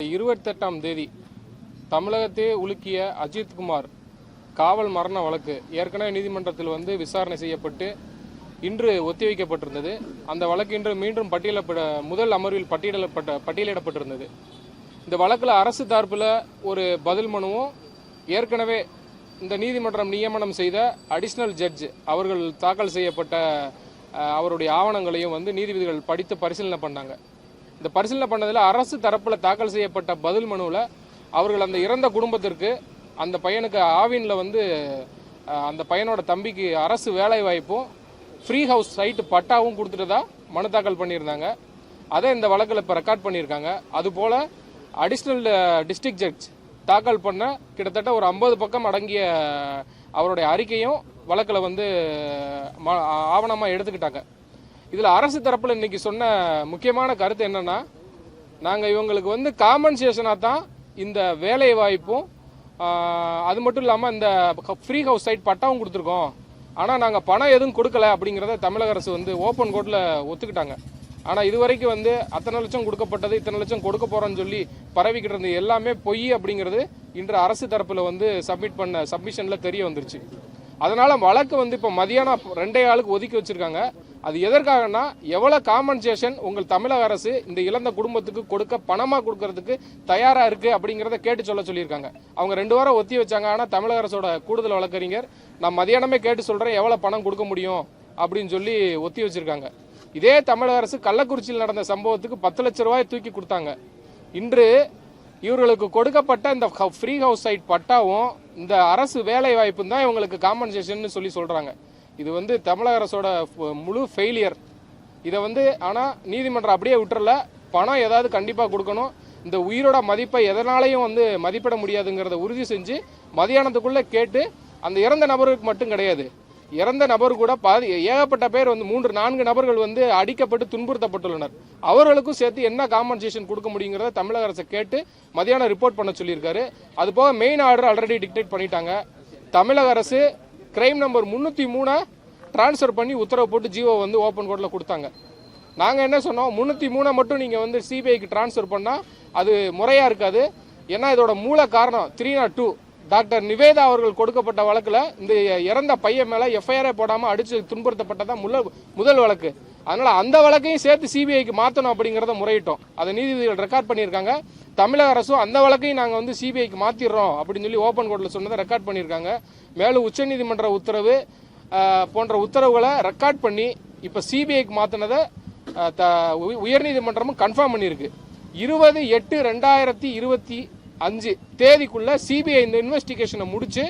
28ஆம் தேதி தமிழகத்தை உலுக்கிய அஜித்குமார் காவல் மரண வழக்கு ஏற்கனவே நீதிமன்றத்தில் விசாரணை செய்யப்பட்டு இன்று ஒத்திவைக்கப்பட்டிருந்தது. அந்த வழக்கு இன்று மீண்டும் முதல் அமர்வில் பட்டியலிடப்பட்டிருந்தது. இந்த வழக்கில் அரசு தரப்பில் ஒரு பதில் மனுவும் ஏற்கனவே இந்த நீதிமன்றம் நியமனம் செய்த அடிஷனல் ஜட்ஜ் அவர்கள் தாக்கல் செய்யப்பட்ட அவருடைய ஆவணங்களையும் நீதிபதிகள் படித்து பரிசீலனை பண்ணாங்க. இந்த பரிசீலனை பண்ணதில் அரசு தரப்பில் தாக்கல் செய்யப்பட்ட பதில் மனுவில் அவர்கள் அந்த இறந்த குடும்பத்திற்கு அந்த பையனுக்கு ஆவினில் அந்த பையனோட தம்பிக்கு அரசு வேலை வாய்ப்பும் ஃப்ரீ ஹவுஸ் சைட்டு பட்டாவும் கொடுத்துட்டதா மனு தாக்கல் பண்ணியிருந்தாங்க. அதை இந்த வழக்கில் இப்போ ரெக்கார்ட் பண்ணியிருக்காங்க. அதுபோல் அடிஷ்னல் டிஸ்ட்ரிக்ட் ஜட்ஜ் தாக்கல் பண்ண கிட்டத்தட்ட ஒரு 50 பக்கம் அடங்கிய அவருடைய அறிக்கையும் வழக்கில் ஆவணமாக எடுத்துக்கிட்டாங்க. இதில் அரசு தரப்பில் இன்னைக்கு சொன்ன முக்கியமான கருத்து என்னன்னா, நாங்கள் இவங்களுக்கு காம்பன்சேஷனாக தான் இந்த வேலை வாய்ப்பும் அது மட்டும் இல்லாமல் இந்த ஃப்ரீ ஹவுஸ் சைட் பட்டாவும் கொடுத்துருக்கோம். ஆனால் நாங்கள் பணம் எதுவும் கொடுக்கல அப்படிங்கிறத தமிழக அரசு ஓப்பன் கோர்ட்டில் ஒத்துக்கிட்டாங்க. ஆனால் இதுவரைக்கும் அத்தனை லட்சம் கொடுக்கப்பட்டது, இத்தனை லட்சம் கொடுக்க போகிறோன்னு சொல்லி பரவிக்கிட்டு இருந்தது எல்லாமே பொய் அப்படிங்கிறது இன்று அரசு தரப்பில் சப்மிட் பண்ண சப்மிஷனில் தெரிய வந்துருச்சு. அதனால் வழக்கு இப்போ மதியானம் 2 ஆளுக்கு ஒதுக்கி வச்சுருக்காங்க. அது எதற்காகனா, எவ்வளோ காம்பன்சேஷன் உங்கள் தமிழக அரசு இந்த இழந்த குடும்பத்துக்கு கொடுக்க பணமாக கொடுக்கறதுக்கு தயாராக இருக்குது அப்படிங்கிறத கேட்டு சொல்லியிருக்காங்க. அவங்க 2 வாரம் ஒத்தி வச்சாங்க. ஆனால் தமிழக அரசோட கூடுதல் வழக்கறிஞர் நான் மதியானமே கேட்டு சொல்கிறேன் எவ்வளோ பணம் கொடுக்க முடியும் அப்படின்னு சொல்லி ஒத்தி வச்சுருக்காங்க. இதே தமிழக அரசு கள்ளக்குறிச்சியில் நடந்த சம்பவத்துக்கு 10 லட்ச ரூபாய் தூக்கி கொடுத்தாங்க. இன்று இவர்களுக்கு கொடுக்கப்பட்ட இந்த ஃப்ரீ ஹவுஸ் சைட் பட்டாவும் இந்த அரசு வேலை வாய்ப்பும் தான் இவங்களுக்கு காம்பன்சேஷன் சொல்லி சொல்கிறாங்க. இது தமிழக அரசோட முழு ஃபெயிலியர். இதை ஆனால் நீதிமன்றம் அப்படியே விட்டுறல. பணம் ஏதாவது கண்டிப்பாக கொடுக்கணும். இந்த உயிரோட மதிப்பை எதனாலையும் மதிப்பிட முடியாதுங்கிறத உறுதி செஞ்சு மதியானத்துக்குள்ளே கேட்டு, அந்த இறந்த நபருக்கு மட்டும் கிடையாது, இறந்த நபர் கூட ஏகப்பட்ட பேர் 3-4 நபர்கள் அடிக்கப்பட்டு துன்புறுத்தப்பட்டுள்ளனர். அவர்களுக்கும் சேர்த்து என்ன காம்பன்சேஷன் கொடுக்க முடியுங்கிறத தமிழக அரசை கேட்டு மதியானம் ரிப்போர்ட் பண்ண சொல்லியிருக்காரு. அது போக மெயின் ஆர்டர் ஆல்ரெடி டிக்டேட் பண்ணிட்டாங்க. தமிழக அரசு கிரைம் நம்பர் 303 டிரான்ஸ்ஃபர் பண்ணி உத்தரவு போட்டு ஜிஓ ஓப்பன் கோர்ட்டில் கொடுத்தாங்க. நாங்கள் என்ன சொன்னோம், 303 மட்டும் நீங்கள் சிபிஐக்கு டிரான்ஸ்ஃபர் பண்ணால் அது முறையாக இருக்காது. ஏன்னா இதோட மூல காரணம் 302 டாக்டர் நிவேதா அவர்கள் கொடுக்கப்பட்ட வழக்கில் இந்த இறந்த பையன் மேலே எஃப்ஐஆரே போடாமல் அடித்து துன்புறுத்தப்பட்டதான் முதல் வழக்கு. அதனால் அந்த வழக்கையும் சேர்த்து சிபிஐக்கு மாற்றணும் அப்படிங்கிறத முறையிட்டோம். அதை நீதிபதிகள் ரெக்கார்ட் பண்ணியிருக்காங்க. தமிழக அரசும் அந்த வழக்கையும் நாங்கள் சிபிஐக்கு மாற்றிடுறோம் அப்படின்னு சொல்லி ஓப்பன் கோர்ட்டில் சொன்னதை ரெக்கார்ட் பண்ணியிருக்காங்க. மேலும் உச்சநீதிமன்ற உத்தரவு போன்ற உத்தரவுகளை ரெக்கார்ட் பண்ணி இப்போ சிபிஐக்கு மாற்றினதை உயர்நீதிமன்றமும் கன்ஃபார்ம் பண்ணியிருக்கு. 20/8/2025 தேதிக்குள்ள சிபிஐ இந்த இன்வெஸ்டிகேஷனை முடிச்சு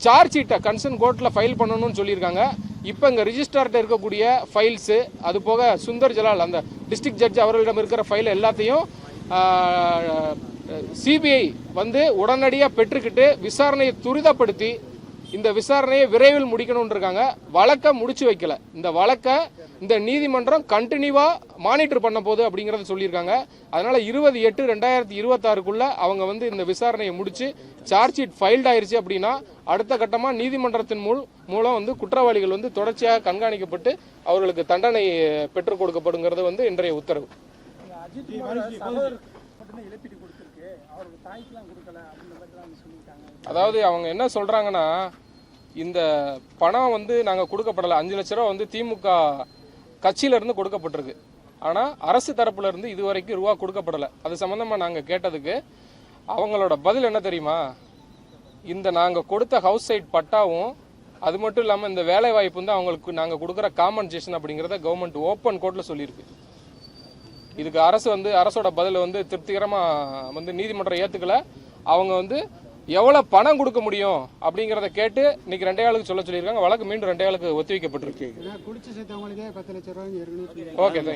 சார்ஜ் ஷீட்டை கன்சர்ன் கோர்ட்டில் ஃபைல் பண்ணணும்னு சொல்லியிருக்காங்க. இப்போ இங்கே ரிஜிஸ்டர்கிட்ட இருக்கக்கூடிய ஃபைல்ஸு, அது போக சுந்தர் ஜலால் அந்த டிஸ்ட்ரிக்ட் ஜட்ஜ் அவர்களிடம் இருக்கிற ஃபைல் எல்லாத்தையும் சிபிஐ உடனடியாக பெற்றுக்கிட்டு விசாரணையை துரிதப்படுத்தி இந்த விசாரணையை விரைவில் முடிக்கணும்னு இருக்காங்க. வழக்கை முடிச்சு வைக்கல. இந்த வழக்கை இந்த நீதிமன்றம் கண்டினியூவா மானிட்டர் பண்ண போகுது அப்படிங்கறத சொல்லியிருக்காங்க. அதனால 20/8/2026 அவங்க இந்த விசாரணையை முடிச்சு சார்ஜ் ஷீட் ஃபைல்ட் ஆயிருச்சு அப்படின்னா அடுத்த கட்டமா நீதிமன்றத்தின் மூலம் குற்றவாளிகள் தொடர்ச்சியாக கண்காணிக்கப்பட்டு அவர்களுக்கு தண்டனை பெற்றுக் கொடுக்கப்படுங்கிறது இன்றைய உத்தரவு. அதாவது அவங்க என்ன சொல்றாங்கன்னா, இந்த பணம் நாங்கள் கொடுக்கப்படலை. 5 லட்ச ரூபா திமுக கட்சியில இருந்து கொடுக்கப்பட்டிருக்கு. ஆனால் அரசு தரப்புல இருந்து இதுவரைக்கும் ரூபா கொடுக்கப்படலை. அது சம்பந்தமா நாங்கள் கேட்டதுக்கு அவங்களோட பதில் என்ன தெரியுமா, இந்த நாங்கள் கொடுத்த ஹவுஸ் சைட் பட்டாவும் அது மட்டும் இல்லாமல் இந்த வேலை வாய்ப்பு அவங்களுக்கு நாங்கள் கொடுக்குற காம்பன்சேஷன் அப்படிங்கிறத கவர்மெண்ட் ஓப்பன் கோர்ட்டில் சொல்லியிருக்கு. இதுக்கு அரசோட பதில் திருப்திகரமாக நீதிமன்றம் ஏற்றுக்கல. அவங்க எவ்வளோ பணம் கொடுக்க முடியும் அப்படிங்கிறத கேட்டு இன்னைக்கு 2 ஆளுக்கு சொல்லியிருக்காங்க. வழக்கு மீண்டும் 2 ஆளுக்கு ஒத்தி வைக்கப்பட்டிருக்கு. Okay, thank you.